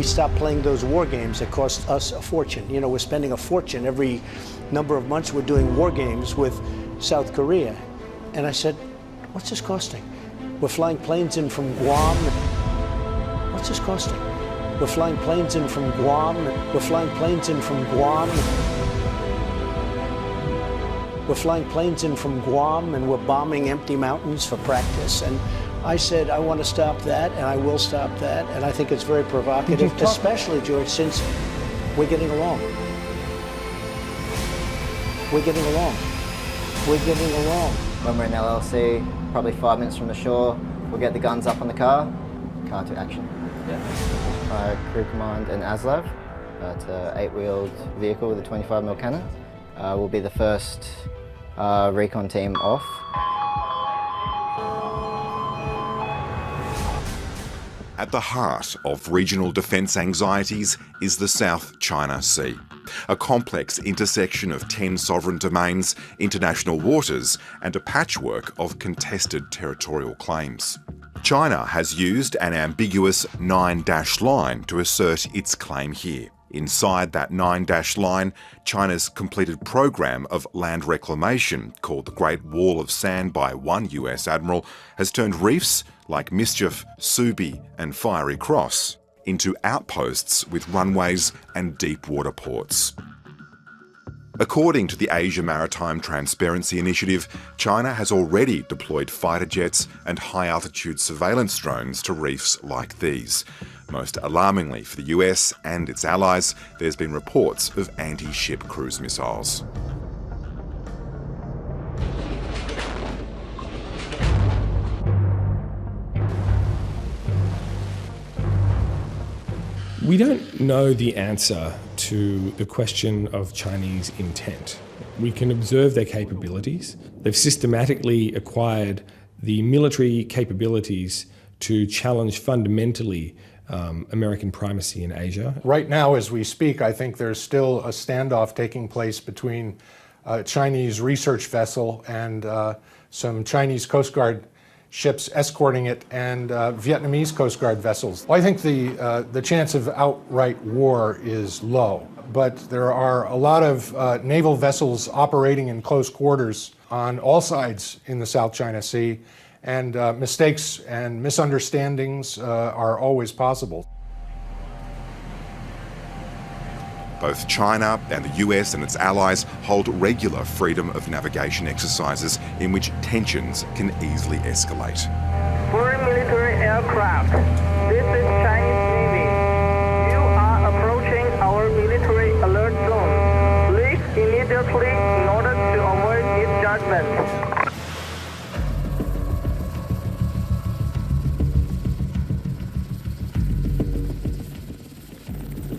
we stop playing those war games that cost us a fortune. You know, we're spending a fortune every number of months. We're doing war games with South Korea. And I said, what's this costing? We're flying planes in from Guam. What's this costing? We're flying planes in from Guam. We're flying planes in from Guam. We're flying planes in from Guam, and we're bombing empty mountains for practice. And I said, I want to stop that, and I will stop that. And I think it's very provocative, especially, George, since we're getting along. We're getting along. We're getting along. When we're in LLC, probably 5 minutes from the shore, we'll get the guns up on the car to action. Yeah. Crew Command and ASLAV, it's an 8-wheeled vehicle with a 25mm cannon. We'll be the first recon team off. At the heart of regional defence anxieties is the South China Sea, a complex intersection of 10 sovereign domains, international waters, and a patchwork of contested territorial claims. China has used an ambiguous 9-dash line to assert its claim here. Inside that 9-dash line, China's completed program of land reclamation, called the Great Wall of Sand by one US admiral, has turned reefs like Mischief, Subi and Fiery Cross into outposts with runways and deep water ports. According to the Asia Maritime Transparency Initiative, China has already deployed fighter jets and high-altitude surveillance drones to reefs like these. Most alarmingly for the US and its allies, there's been reports of anti-ship cruise missiles. We don't know the answer to the question of Chinese intent. We can observe their capabilities. They've systematically acquired the military capabilities to challenge fundamentally American primacy in Asia. Right now, as we speak, I think there's still a standoff taking place between a Chinese research vessel and some Chinese Coast Guard ships escorting it and Vietnamese Coast Guard vessels. Well, I think the chance of outright war is low, but there are a lot of naval vessels operating in close quarters on all sides in the South China Sea, and mistakes and misunderstandings are always possible. Both China and the US and its allies hold regular freedom of navigation exercises in which tensions can easily escalate. Foreign military aircraft, this is Chinese Navy. You are approaching our military alert zone. Leave immediately in order to avoid misjudgment.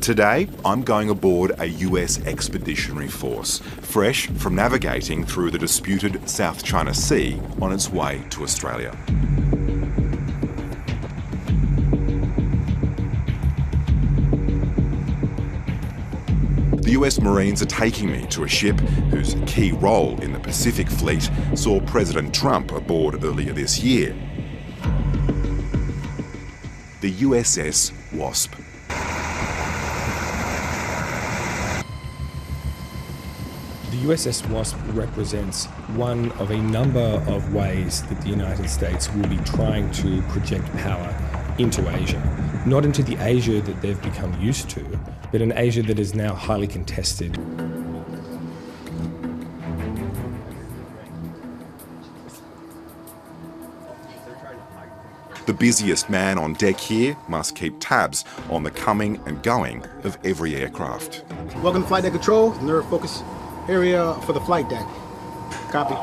Today, I'm going aboard a US expeditionary force, fresh from navigating through the disputed South China Sea on its way to Australia. The US Marines are taking me to a ship whose key role in the Pacific Fleet saw President Trump aboard earlier this year. The USS Wasp. The USS Wasp represents one of a number of ways that the United States will be trying to project power into Asia. Not into the Asia that they've become used to, but an Asia that is now highly contested. The busiest man on deck here must keep tabs on the coming and going of every aircraft. Welcome to Flight Deck Control, nerve focus area for the flight deck. Copy.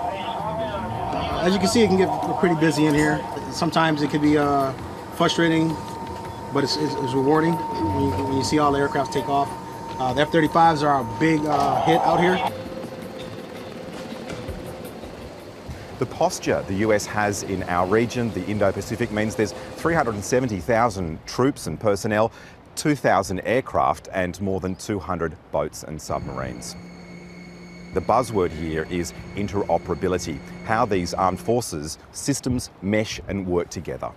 As you can see, it can get pretty busy in here. Sometimes it can be frustrating, but it's rewarding when you see all the aircraft take off. The F-35s are a big hit out here. The posture the US has in our region, the Indo-Pacific, means there's 370,000 troops and personnel, 2,000 aircraft and more than 200 boats and submarines. The buzzword here is interoperability, how these armed forces systems mesh and work together.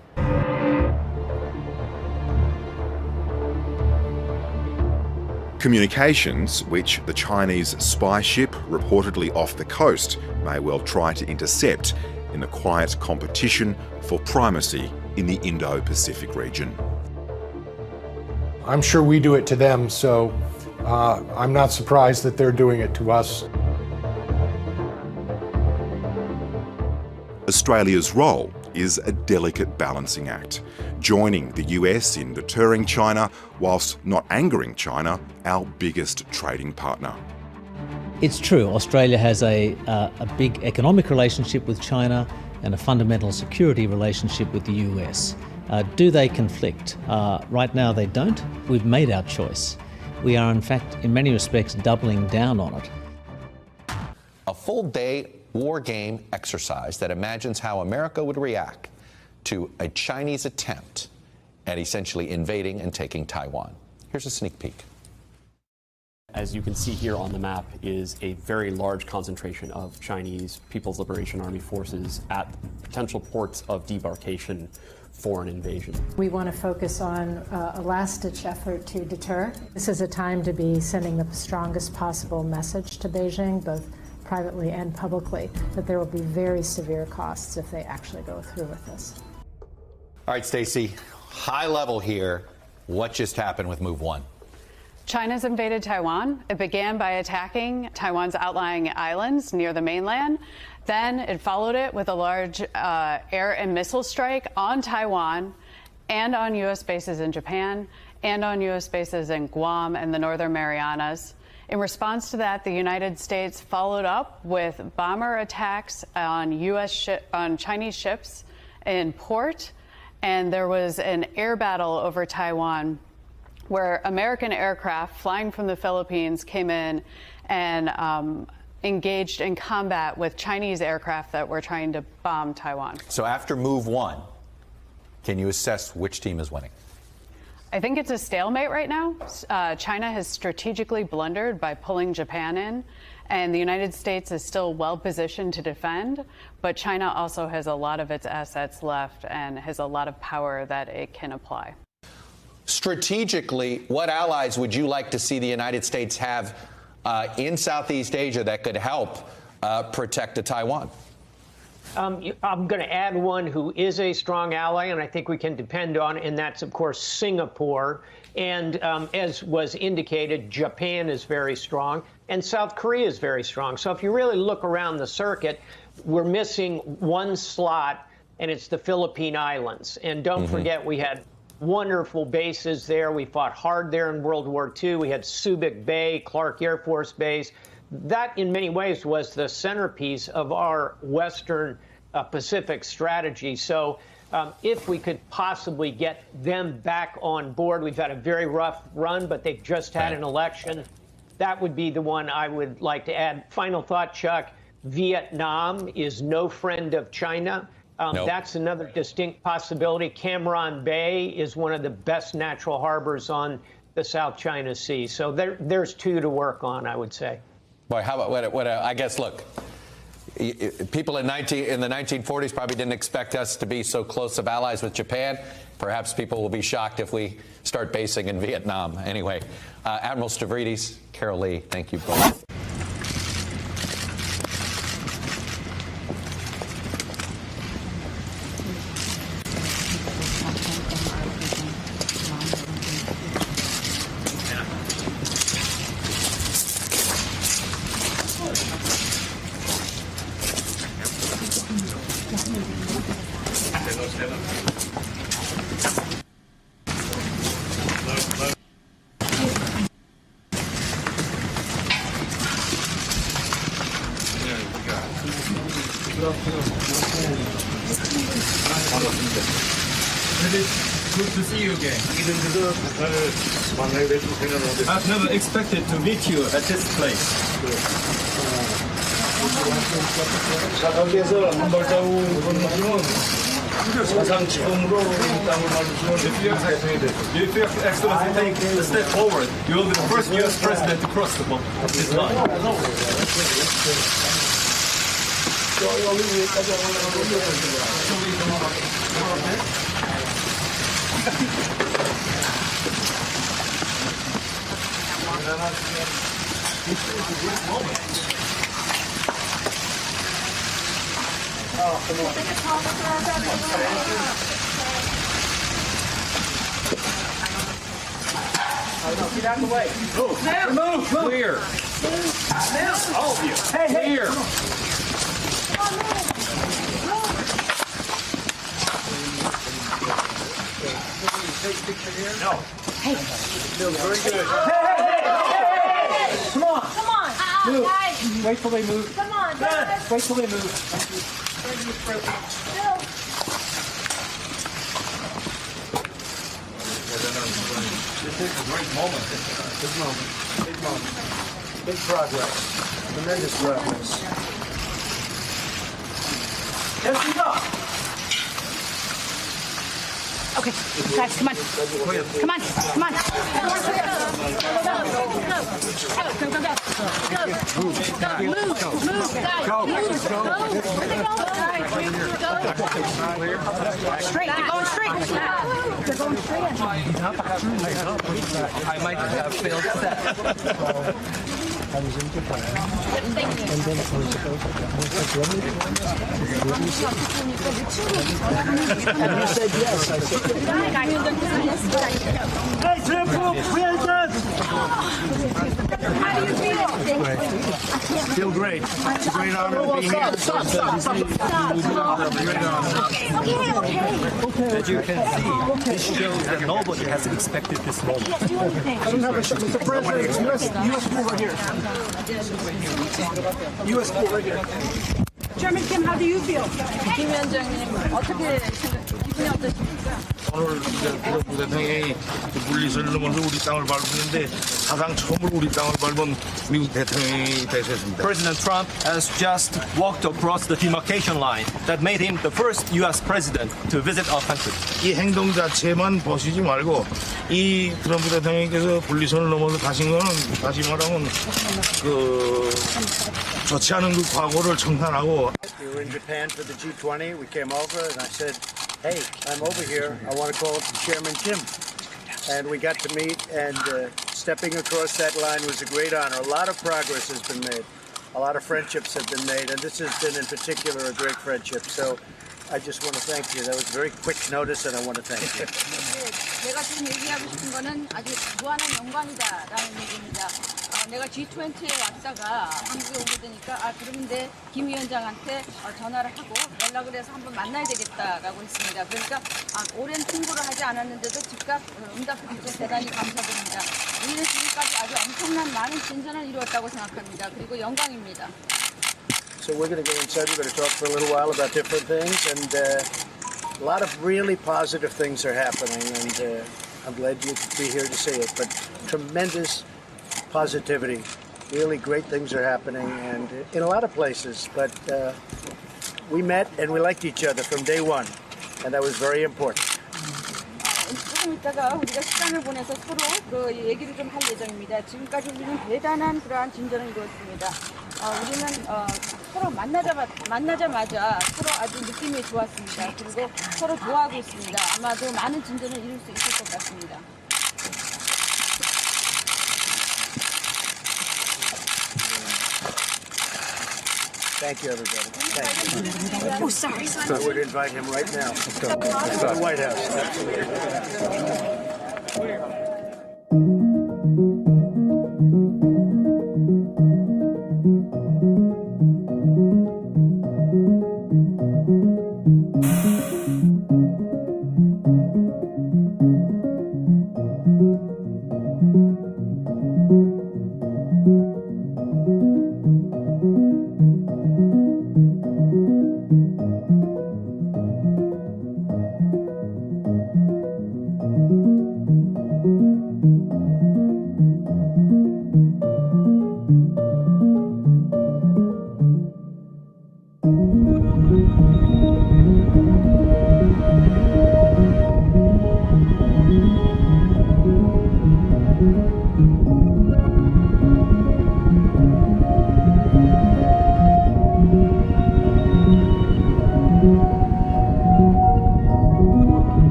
Communications, which the Chinese spy ship reportedly off the coast may well try to intercept in the quiet competition for primacy in the Indo-Pacific region. I'm sure we do it to them, so I'm not surprised that they're doing it to us. Australia's role is a delicate balancing act, joining the US in deterring China whilst not angering China, our biggest trading partner. It's true, Australia has a big economic relationship with China and a fundamental security relationship with the US. Do they conflict? Right now they don't. We've made our choice. We are in fact, in many respects, doubling down on it. A full-day war game exercise that imagines how America would react to a Chinese attempt at essentially invading and taking Taiwan. Here's a sneak peek. As you can see here on the map is a very large concentration of Chinese People's Liberation Army forces at potential ports of debarkation for an invasion. We want to focus on a last-ditch effort to deter. This is a time to be sending the strongest possible message to Beijing, both privately and publicly, that there will be very severe costs if they actually go through with this. All right, Stacey, high level here. What just happened with Move 1? China's invaded Taiwan. It began by attacking Taiwan's outlying islands near the mainland. Then it followed it with a large air and missile strike on Taiwan and on U.S. bases in Japan and on U.S. bases in Guam and the Northern Marianas. In response to that, the United States followed up with bomber attacks on Chinese ships in port, and there was an air battle over Taiwan where American aircraft flying from the Philippines came in and engaged in combat with Chinese aircraft that were trying to bomb Taiwan. So after Move 1, can you assess which team is winning? I think it's a stalemate right now. China has strategically blundered by pulling Japan in, and the United States is still well positioned to defend, but China also has a lot of its assets left and has a lot of power that it can apply. Strategically, what allies would you like to see the United States have in Southeast Asia that could help protect Taiwan? I'm going to add one who is a strong ally, and I think we can depend on, and that's, of course, Singapore. And as was indicated, Japan is very strong, and South Korea is very strong. So if you really look around the circuit, we're missing one slot, and it's the Philippine Islands. And don't forget, we had wonderful bases there. We fought hard there in World War II. We had Subic Bay, Clark Air Force Base. That, in many ways, was the centerpiece of our Western Pacific strategy. So if we could possibly get them back on board, we've had a very rough run, but they've just had an election. That would be the one I would like to add. Final thought, Chuck, Vietnam is no friend of China. Nope. That's another distinct possibility. Cam Bay is one of the best natural harbors on the South China Sea. So there's two to work on, I would say. Boy, how about I guess, look, people in the 1940s probably didn't expect us to be so close of allies with Japan. Perhaps people will be shocked if we start basing in Vietnam. Anyway, Admiral Stavridis, Carol Lee, thank you both. Good to see you again. I've never expected to meet you at this place. If your Excellency take a step forward, you will be the first U.S. president to cross this line. Get out of the way. Move. Move. Clear. All of you. Hey, clear. No. Hey. Feels very good. Hey. Come on. Come on. Move. Guys. Wait till they move. Come on, guys. Wait till they move. This is a great moment. Big moment. Big moment. Big progress. Tremendous progress. Yes, enough. Okay, guys, come on. Come on. Come on. Straight, you're going straight. They're going straight. I might have failed set. I was in Japan, and then I was supposed to and you said yes. I said Hey, Triple, we ain't done. How do you feel? Great. Feel great. It's a great honor to be here. Stop. Okay. As you can see, this shows that nobody has expected this moment. I don't have a shot. Mr. President, U.S. school right here. U.S. school right here. Chairman Kim, how do you feel? 김 위원장님, 어떻게 기분이 어떠십니까? 오늘 트럼프 대통령이 물리선을 넘어서 우리 땅을 밟았는데 사상 처음으로 우리 땅을 밟은 미국 대통령이 되셨습니다. President Trump has just walked across the demarcation line that made him the first U.S. president to visit our country. 이 행동 자체만 보시지 말고 이 트럼프 대통령께서 분리선을 넘어서 가신 거는 다시 말하면 좋지 않은 그 과거를 청산하고. We were in Japan for the G20. We came over and I said, hey, I'm over here. I want to call Chairman Kim. And we got to meet, and stepping across that line was a great honor. A lot of progress has been made. A lot of friendships have been made, and this has been in particular a great friendship. So I just want to thank you. That was very quick notice, and I want to thank you. 내가 지금 얘기하고 싶은 거는 아주 무한한 영광이다라는 얘기입니다. 내가 G20에 왔다가 한국에 오게 되니까 그런데 김 위원장한테 전화를 하고 연락을 해서 한번 만나야 되겠다라고 했습니다. 그러니까 오랜 통보를 하지 않았는데도 즉각 응답해 주셔서 대단히 감사드립니다. 우리는 지금까지 아주 엄청난 많은 진전을 이루었다고 생각합니다. 그리고 영광입니다. So we're going to go inside. We're going to talk for a little while about different things, and a lot of really positive things are happening, and I'm glad you could be here to see it. But tremendous positivity, really great things are happening, and in a lot of places. But we met and we liked each other from day one, and that was very important. 조금 있다가 우리가 시간을 보내서 서로 그 얘기를 좀 할 예정입니다. 지금까지 우리는 대단한 그러한 진전을 이루었습니다. 우리는 서로 만나자마자 서로 아주 느낌이 좋았습니다. 그리고 서로 좋아하고 있습니다. 아마도 많은 진전을 이룰 수 있을 것 같습니다. Thank you, everybody. Thank you. Oh, sorry. I would invite him right now to the White House. Absolutely.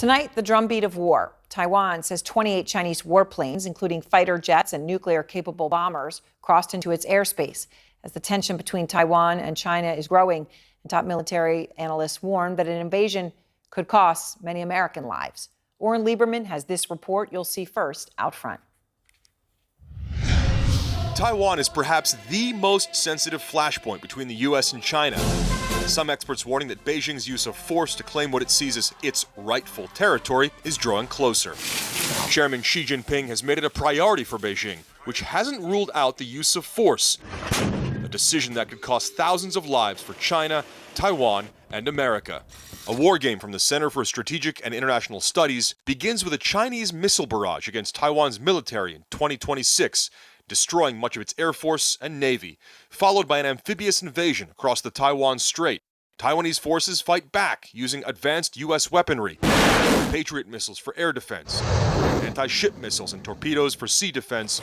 Tonight, the drumbeat of war. Taiwan says 28 Chinese warplanes, including fighter jets and nuclear-capable bombers, crossed into its airspace. As the tension between Taiwan and China is growing, and top military analysts warn that an invasion could cost many American lives. Oren Lieberman has this report you'll see first out front. Taiwan is perhaps the most sensitive flashpoint between the U.S. and China. Some experts warning that Beijing's use of force to claim what it sees as its rightful territory is drawing closer. Chairman Xi Jinping has made it a priority for Beijing, which hasn't ruled out the use of force, a decision that could cost thousands of lives for China, Taiwan, and America. A war game from the Center for Strategic and International Studies begins with a Chinese missile barrage against Taiwan's military in 2026, destroying much of its air force and navy, followed by an amphibious invasion across the Taiwan Strait. Taiwanese forces fight back using advanced U.S. weaponry, Patriot missiles for air defense, anti-ship missiles and torpedoes for sea defense,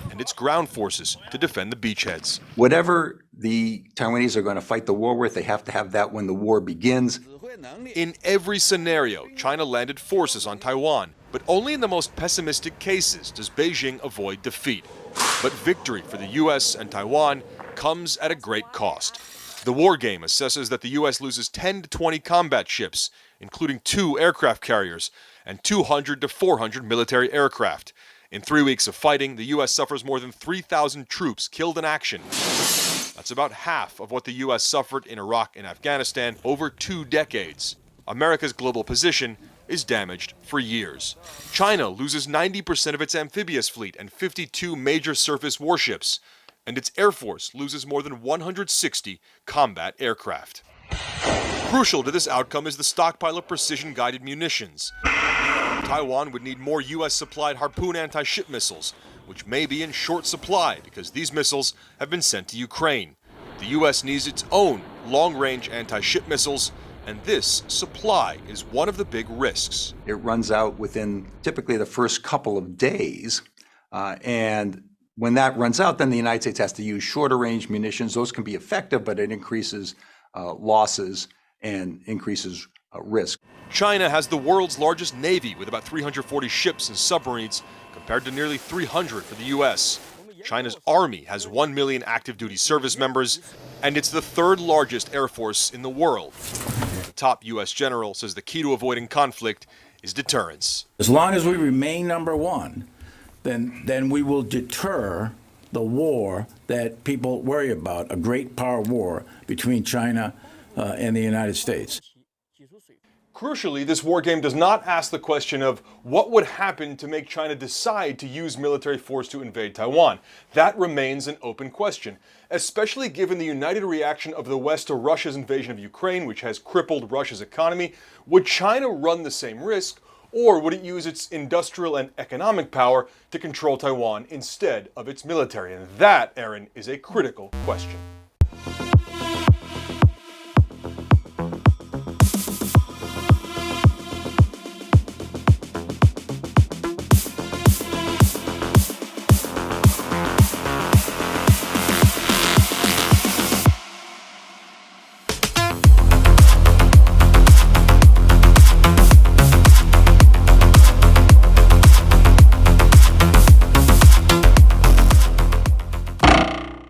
and its ground forces to defend the beachheads. Whatever the Taiwanese are going to fight the war with, they have to have that when the war begins. In every scenario, China landed forces on Taiwan, but only in the most pessimistic cases does Beijing avoid defeat. But victory for the U.S. and Taiwan comes at a great cost. The war game assesses that the U.S. loses 10 to 20 combat ships, including 2 aircraft carriers, and 200 to 400 military aircraft. In 3 weeks of fighting, the U.S. suffers more than 3,000 troops killed in action. That's about half of what the U.S. suffered in Iraq and Afghanistan over 2 decades. America's global position is damaged for years. China loses 90% of its amphibious fleet and 52 major surface warships, and its Air Force loses more than 160 combat aircraft. Crucial to this outcome is the stockpile of precision-guided munitions. Taiwan would need more U.S.-supplied Harpoon anti-ship missiles, which may be in short supply because these missiles have been sent to Ukraine. The U.S. needs its own long-range anti-ship missiles, and this supply is one of the big risks. It runs out within typically the first couple of days, and when that runs out, then the United States has to use shorter range munitions. Those can be effective, but it increases losses and increases risk. China has the world's largest navy with about 340 ships and submarines compared to nearly 300 for the U.S. China's army has 1 million active duty service members, and it's the 3rd largest air force in the world. The top U.S. general says the key to avoiding conflict is deterrence. As long as we remain number one, then we will deter the war that people worry about, a great power war between China and the United States. Crucially, this war game does not ask the question of what would happen to make China decide to use military force to invade Taiwan. That remains an open question, especially given the united reaction of the West to Russia's invasion of Ukraine, which has crippled Russia's economy. Would China run the same risk, or would it use its industrial and economic power to control Taiwan instead of its military? And that, Aaron, is a critical question.